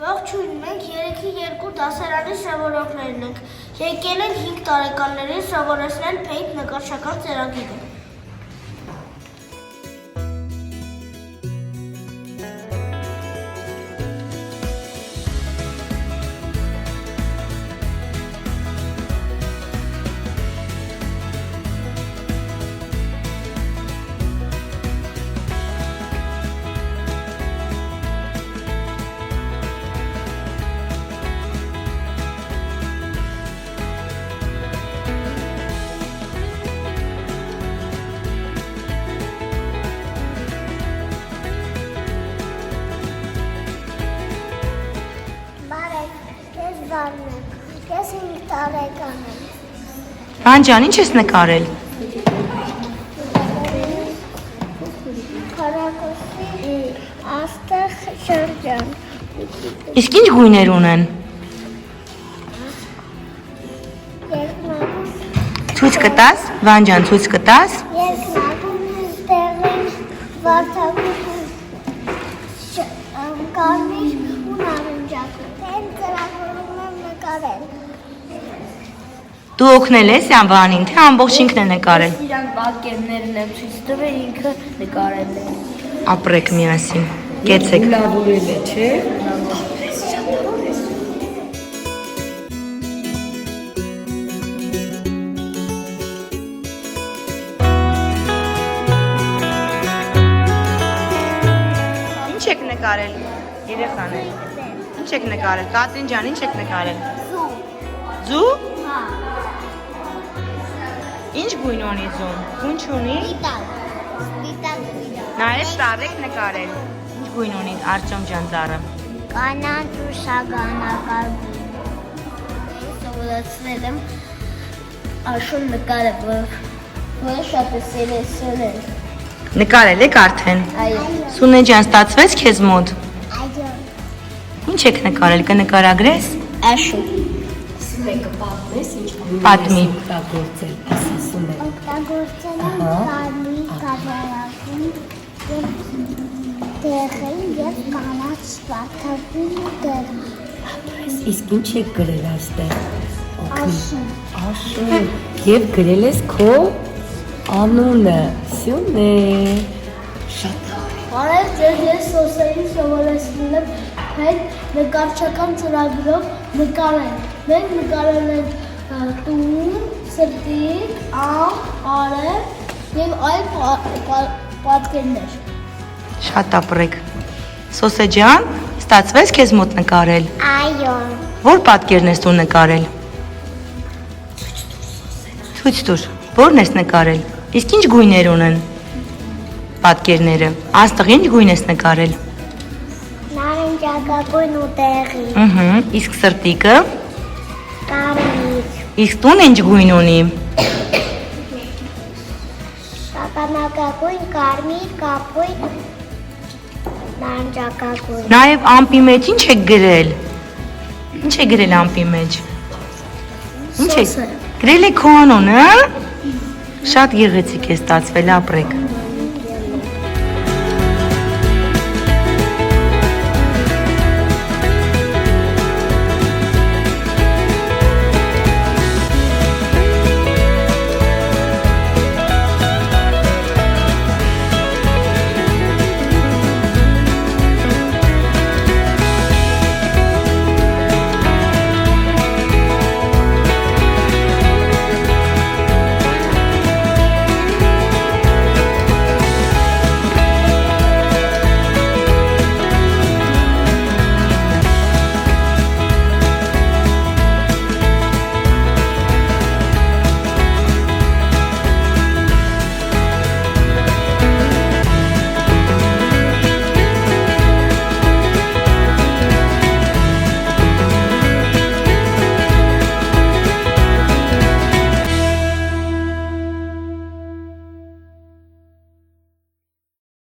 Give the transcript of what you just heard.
Ողջույն, մենք 3-ի 2 դասարանի սովորողներն ենք։ Եկել ենք 5 տարեկաններին սովորեցնել Paint նկարչական ծրագիրը։ Ես 5 տարեկան եմ։ Վանջան, ինչ ես նկարել։ Քառակուսի աստղ շրջան։ Իսկ ինչ գույներ ունեն։ Ցույց կտաս, Վանջան, ցույց կտաս։ Երկնագույն տեղին վարդագույն կարմիր ու նարնջագույն։ Հենց ծրագրում եմ նկարել։ Դու օգնել ես Անվանին, թե ամբողջ ինքն է նկարել։ Իրան պատկերներն եմ ցույց տվել, ինքը նկարել է։ Ապրեք միասին։ Կեցեք։ Լավորել է, չէ՞։ Ինչ եք նկարել։ Երեխաներ։ Ինչ եք նկարել։ Կատրին ջան, ինչ եք նկարել։ Ձու։ Հա։ Ինչ գույն ունի ձուն։ Գույն չունի։ Սպիտակ գույն։ Նայեք ծառ եք նկարել։ Ինչ գույն ունի Արտյոմ ջան ծառը։ Կանանչ ու շագանակալ գույն։ Սովորացնել եմ աշուն նկարել, որը շատ է սիրել։ Նկարել եք արդեն։ Այո։ Սունե ջան, ստացվեց քեզ մոտ։ Այո։ Ինչ եք նկարել, կնկարագրես։ Աշուն։ Մեկը պատմես, ինչ Պատմի։ օգտագործել, ասում եմ։ Օգտագործել եմ կարմիր կավարակում տեղին և կանաչ վարդագույն տեղին։ Իսկ ինչ եք գրել այստեղ։ Աշուն։ Աշուն։ Եվ գրել ես քո անունը։ Սյունե։ Շատ Բարև ձեզ, ես Սոսեին սովորեցնել եմ այդ նկարչական ծրագրով նկարել։ Մենք նկարել ենք տուն, սրտիկ, ամ, արև և այլ պատկերներ։ Շատ ապրեք։ Սոսե ջան, ստացվեց քեզ մոտ նկարել։ Այո։ Որ պատկերն ես դու նկարել։ Ցույց տուր։ Որն ես նկարել։ Իսկ ինչ գույներ ունեն պատկերները։ Աստղ ինչ գույն ես նկարել։ Նարնջագույն ու տեղի, Իսկ սրտիկը։ կարմիր, Իսկ տուն ինչ գույն ունի։ շագանակագույն, կարմիր, կապույտ, նարնջագույն։ Նաև ամպի մեջ ինչ եք գրել։ Ինչ եք գրել ամպի մեջ։ Ինչ եք Սոսե։ գրել եք քո անունը։ Շատ գեղեցիկ է ստացվել, ապրեք։